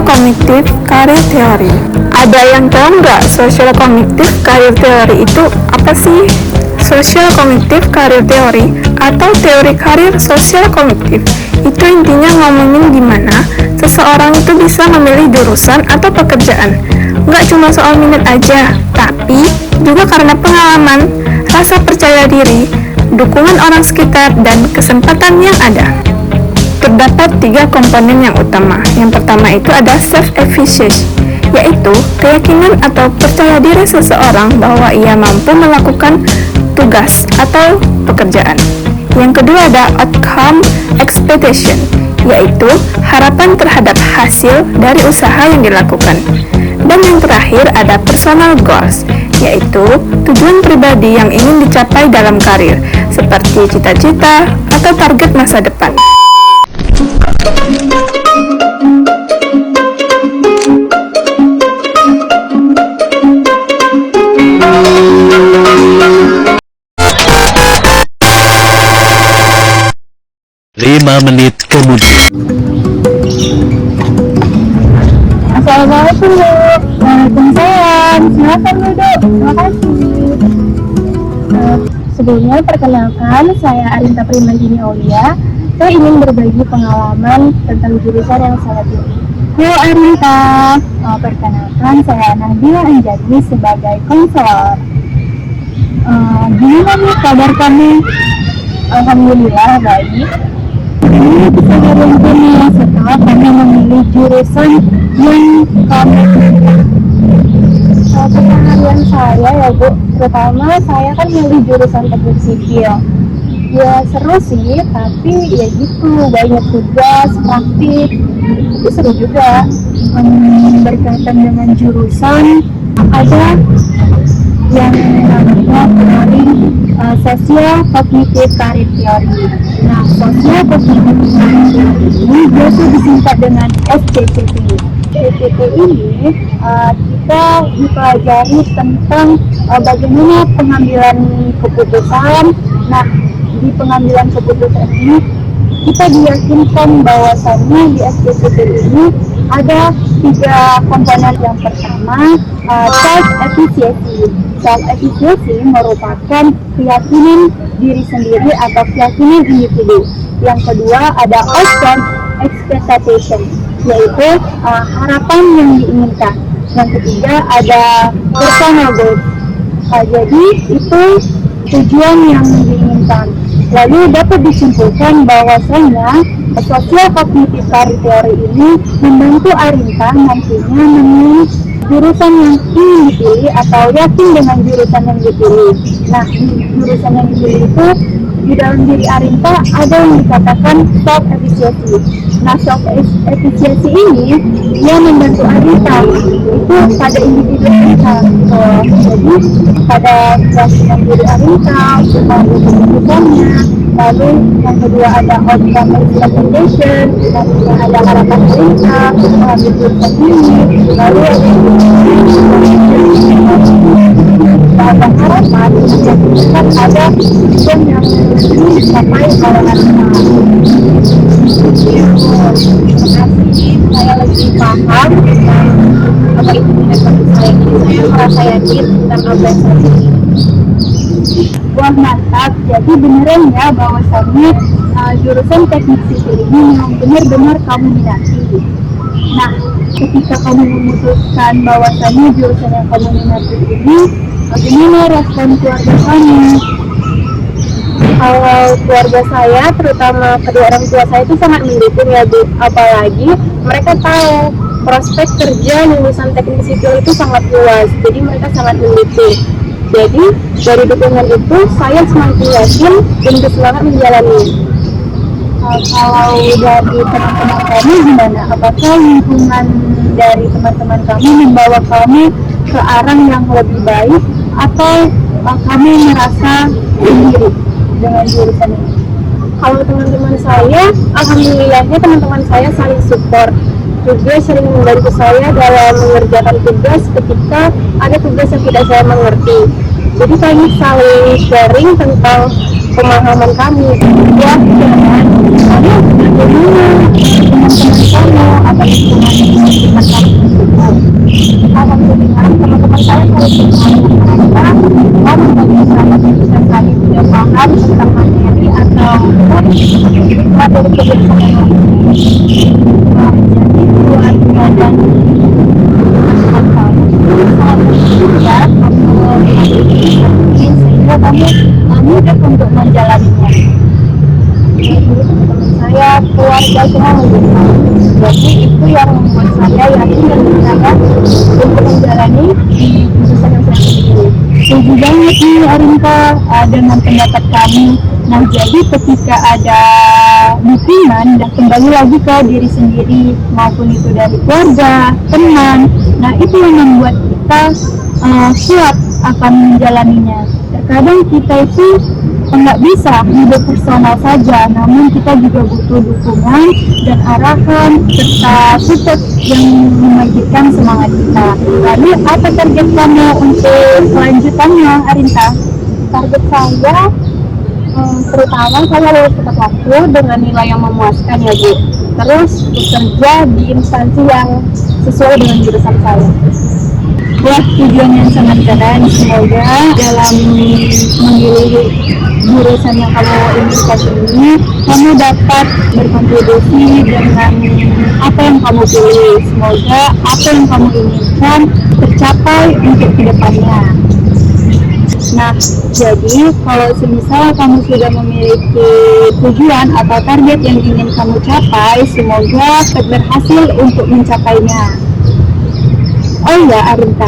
Cognitive Career Theory. Ada yang tahu nggak Social Cognitive Career Theory itu apa sih? Social Cognitive Career Theory atau teori karir sosial kognitif itu intinya ngomongin gimana seseorang itu bisa memilih jurusan atau pekerjaan. Nggak cuma soal minat aja, tapi juga karena pengalaman, rasa percaya diri, dukungan orang sekitar, dan kesempatan yang ada. Terdapat 3 komponen yang utama. Yang pertama itu ada self-efficacy, yaitu keyakinan atau percaya diri seseorang bahwa ia mampu melakukan tugas atau pekerjaan. Yang kedua ada outcome expectation, yaitu harapan terhadap hasil dari usaha yang dilakukan. Dan yang terakhir ada personal goals, yaitu tujuan pribadi yang ingin dicapai dalam karir, seperti cita-cita atau target masa depan. Lima menit kemudian. Assalamualaikum, Bu. Waalaikumsalam. Silakan duduk. Terima kasih. Sebelumnya perkenalkan, saya Arinta Primandini Aulia. Saya ingin berbagi pengalaman tentang jurusan yang saya pilih. Halo Arinta. Perkenalkan, saya Nabila Anjani sebagai konselor. Gimana nih kabar kamu? Alhamdulillah baik. Ini bisa beruntung setelah kami memilih jurusan yang kami pilih. Keseharian saya ya Bu, terutama saya kan milih jurusan teknik sipil. Ya seru sih, tapi ya gitu, banyak tugas, praktik, itu seru juga. Berkaitan dengan jurusan, ada yang namanya kemarin Social Cognitive Career Theory. Nah, Social Cognitive Career Theory ini biasa disingkat dengan SCCT. SCCT ini kita dipelajari tentang bagaimana pengambilan keputusan. Nah, di pengambilan keputusan ini kita diyakinkan bahwasannya di SCCT ini ada 3 komponen. Yang pertama, self-efficacy. Self-efficacy merupakan keyakinan diri sendiri atau keyakinan individu. Yang kedua ada outcome expectation, yaitu harapan yang diinginkan. Yang ketiga ada personal goals. Jadi itu tujuan yang diinginkan. Lalu dapat disimpulkan bahwasanya Social Cognitive Career Theory ini membantu Arinta nantinya memilih jurusan yang ingin dipilih atau yakin dengan jurusan yang dipilih. Nah, di jurusan yang dipilih itu di dalam diri Arinta ada yang dikatakan self-efficacy. Nah, self-efficacy ini dia membantu Arinta itu pada individu Arinta. Jadi pada keyakinan diri Arinta, pada keputusannya. Lalu yang kedua ada outcome expectation, yang ada harapan Arinta mengambil jurusan ini. Lalu ada harapan yang ada tujuan yang dicapai oleh Arinta. Saya lebih paham tentang apa itu minat bakat saya. Saya merasa yakin tentang apa yang saya pilih. Wah mantap, jadi beneran ya bahwasannya jurusan teknik sipil ini memang benar-benar kamu minati. Nah, ketika kamu memutuskan bahwasannya jurusan yang kamu minati ini, bagaimana respon keluarga kamu? Kalau keluarga saya, terutama kedua orang tua saya itu sangat mendukung ya Bu. Apalagi mereka tahu prospek kerja lulusan teknik sipil itu sangat luas, jadi mereka sangat mendukung. Jadi dari dukungan itu saya semakin yakin dan bersemangat menjalani. Kalau dari teman-teman kamu gimana? Apakah lingkungan dari teman-teman kamu membawa kamu ke arah yang lebih baik atau kamu merasa sendiri dengan jurusan ini? Kalau teman-teman saya, alhamdulillahnya teman-teman saya saling support, juga sering membantu saya dalam mengerjakan tugas ketika ada tugas yang tidak saya mengerti. Jadi kami saling sharing tentang pemahaman kami. Ya, dan lalu bagaimana teman-teman kamu atau lingkungan di sekitar kamu? Alhamdulillah, teman-teman saya kalau mereka kamu bisa sekali tidak paham tentang materi atau materi kebiasaan. Jadi keluarga dan sehingga kamu mudah untuk menjalaninya. Jadi teman-teman saya, keluarga semua mendukung. Jadi itu yang membuat saya yakin dan percaya untuk menjalani di jurusan yang saya pilih. Setuju banget nih Arinka dengan pendapat kami. Nah, jadi ketika ada dukungan dan kembali lagi ke diri sendiri maupun itu dari keluarga, teman. Nah, itu yang membuat kita kuat akan menjalaninya. Terkadang kita itu nggak bisa hidup personal saja, namun kita juga butuh dukungan dan arahan serta support yang membangkitkan semangat kita. Lalu apa target kamu untuk kelanjutannya, Arinta? Target saya terutama saya lulus tepat waktu dengan nilai yang memuaskan ya Bu. Terus bekerja di instansi yang sesuai dengan jurusan saya. Wah, tujuan yang sangat keren. Semoga dalam memilih jurusan yang kamu inginkan ini, kamu dapat berkontribusi dengan apa yang kamu pilih. Semoga apa yang kamu inginkan tercapai untuk kedepannya. Nah, jadi kalau semisal kamu sudah memiliki tujuan atau target yang ingin kamu capai, semoga berhasil untuk mencapainya. Oh ya Arinta,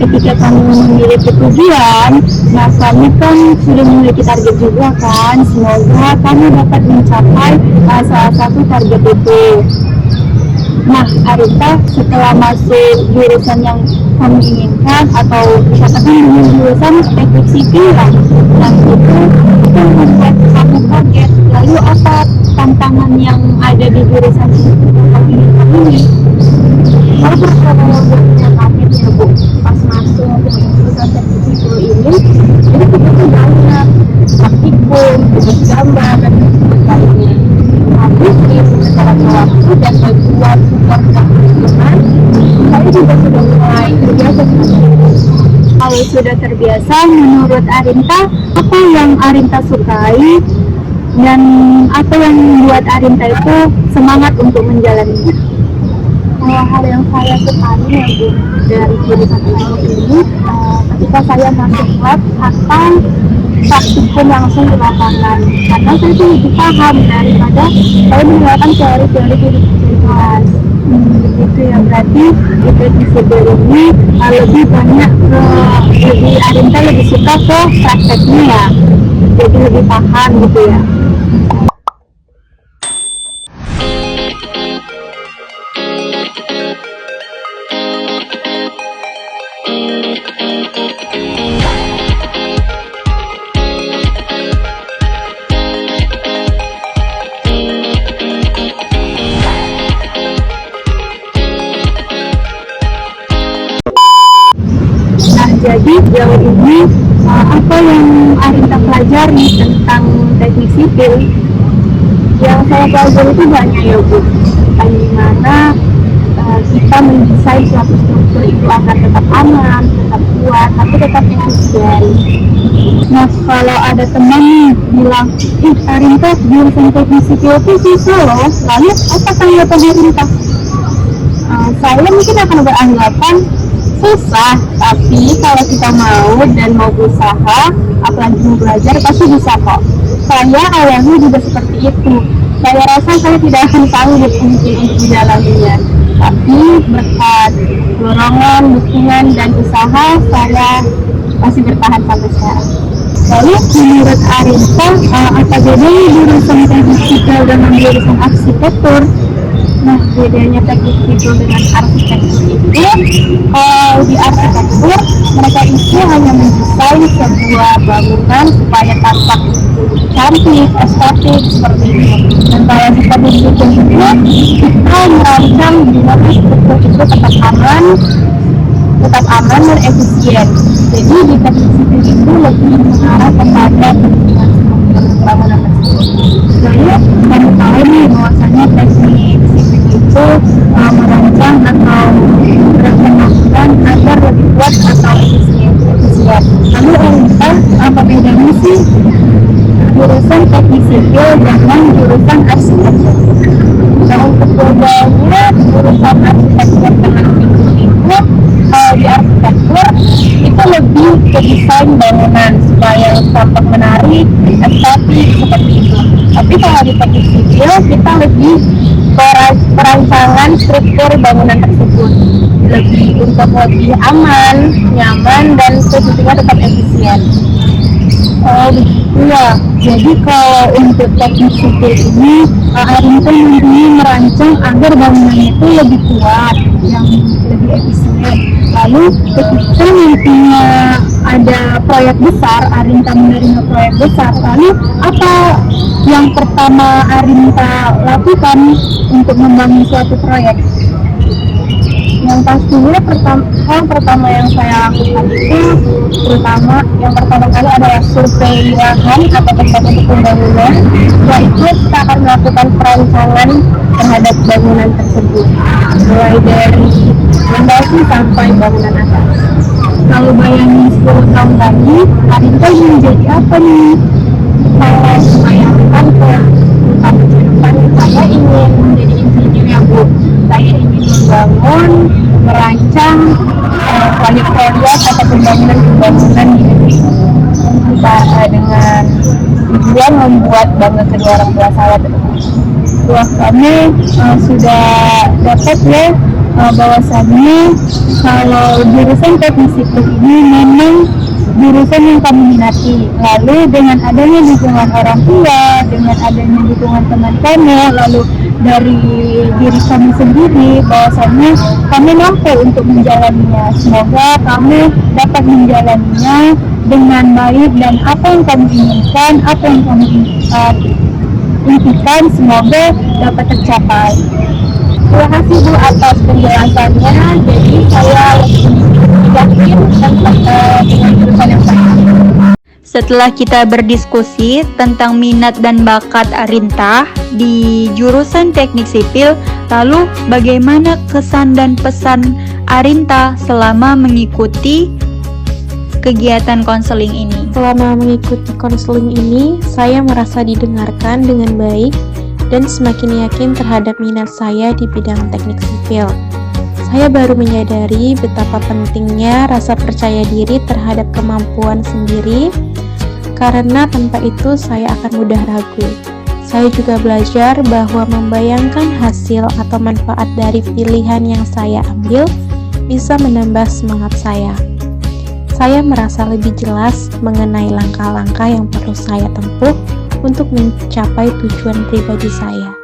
ketika kamu memiliki tujuan, nah kamu kan sudah memiliki target juga kan. Semoga kamu dapat mencapai salah satu target itu. Nah Arinta, setelah masuk jurusan yang kamu inginkan atau katakan dengan jurusan teknik sipil lah, nah itu membuat kamu kaget. Lalu apa tantangan yang ada di jurusan yang kamu inginkan ini? Kalau punya kaget ya Bu, pas masuk jurusan teknik sipil ini, jadi kita tuh banyak praktikum, tugas gambar dan lainnya. Tapi di beberapa waktu dan buat support kehidupan, saya juga sudah mulai terbiasa. Kalau sudah terbiasa, menurut Arinta, apa yang Arinta sukai dan apa yang membuat Arinta itu semangat untuk menjalaninya? Hal yang saya sukai ya Bu dari jurusan ini, ketika saya masuk lab atau praktikum langsung di lapangan, karena saya tuh lebih paham daripada saya menggunakan teori-teori di kelas. Begitu ya, berarti di teknik sipil ini lebih banyak lebih Arinta lebih suka ke prakteknya ya, jadi lebih paham gitu ya. Jadi jauh ini apa yang Arinta pelajari tentang teknik sipil? Yang saya pelajari itu banyak ya Bu, tentang gimana kita mendesain suatu struktur itu agar tetap aman, tetap kuat, tapi tetap efisien. Nah kalau ada teman bilang, Arinta jurusan teknik sipil itu susah loh, lalu apa tanggapan Arinta? Saya mungkin akan beranggapan susah, tapi kalau kita mau dan mau berusaha, apalagi mau belajar, pasti bisa kok. Saya awalnya juga seperti itu. Saya rasa saya tidak akan sanggup mungkin untuk menjalaninya, tapi berkat dorongan, dukungan, dan usaha, saya masih bertahan sampai sekarang. Lalu menurut Arinta, apa bedanya jurusan teknik sipil dengan jurusan arsitektur? Nah, bedanya teknik sipil dengan arsitektur itu, kalau di arsitektur mereka itu hanya mendesain sebuah bangunan supaya tampak cantik, estetik seperti itu. Dan kalau di teknik sipil itu kita merancang gimana struktur itu tetap aman dan efisien. Jadi di teknik sipil itu lebih mengarah kepada perhitungan struktur. sipil dengan jurusan arsitektur. Nah, untuk bedanya jurusan arsitektur dengan sipil itu, kalau di arsitektur itu lebih ke desain bangunan supaya tampak menarik, estetik seperti itu. Tapi kalau di teknik sipil kita lebih ke perancangan struktur bangunan tersebut, lebih untuk lebih aman, nyaman, dan juga tetap efisien. Oh begitu ya. Jadi kalau untuk teknik sipil ini, Arinta nantinya merancang agar bangunannya itu lebih kuat, yang lebih efisien. Lalu ketika nantinya ada proyek besar, Arinta menerima proyek besar, lalu apa yang pertama Arinta lakukan untuk membangun suatu proyek? Yang pastinya hal pertama yang saya lakukan itu yang pertama kali adalah survei lahan atau tempat untuk pembangunan. Setelah itu kita akan melakukan perancangan terhadap bangunan tersebut, mulai dari fondasi sampai bangunan atas. Kalau bayangin 10 tahun lagi, Arinta ingin jadi apa nih? Kalau bayangkan ke depan, saya ingin menjadi insinyur ya Bu. Saya ingin membangun, merancang proyek-proyek atau pembangunan di negeri dengan tujuan membuat bangga kedua orang tua saya. Tua kami sudah dapat ya bahwasannya kalau jurusan teknik sipil ini memang jurusan yang kami minati. Lalu dengan adanya dukungan orang tua, dengan adanya dukungan teman kami, lalu dari diri kami sendiri, bahwasannya kami mampu untuk menjalaninya. Semoga kami dapat menjalaninya dengan baik, dan apa yang kami inginkan, apa yang kami impikan, semoga dapat tercapai. Terima kasih Bu atas penjelasannya. Jadi saya yakin dengan jurusan yang saya. Setelah kita berdiskusi tentang minat dan bakat Arinta di jurusan teknik sipil, lalu bagaimana kesan dan pesan Arinta selama mengikuti kegiatan konseling ini? Selama mengikuti konseling ini, saya merasa didengarkan dengan baik dan semakin yakin terhadap minat saya di bidang teknik sipil. Saya baru menyadari betapa pentingnya rasa percaya diri terhadap kemampuan sendiri, karena tanpa itu saya akan mudah ragu. Saya juga belajar bahwa membayangkan hasil atau manfaat dari pilihan yang saya ambil bisa menambah semangat saya. Saya merasa lebih jelas mengenai langkah-langkah yang perlu saya tempuh untuk mencapai tujuan pribadi saya.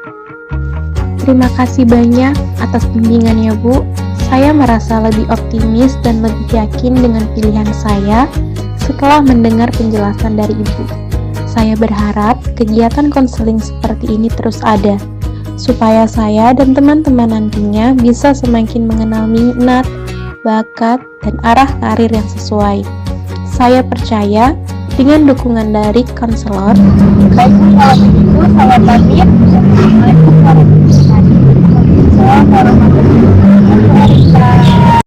Terima kasih banyak atas bimbingannya Bu. Saya merasa lebih optimis dan lebih yakin dengan pilihan saya setelah mendengar penjelasan dari Ibu. Saya berharap kegiatan konseling seperti ini terus ada, supaya saya dan teman-teman nantinya bisa semakin mengenal minat, bakat, dan arah karir yang sesuai. Saya percaya dengan dukungan dari konselor. Baik, kalau begitu saya pamit. Assalamualaikum warahmatullahi wabarakatuh.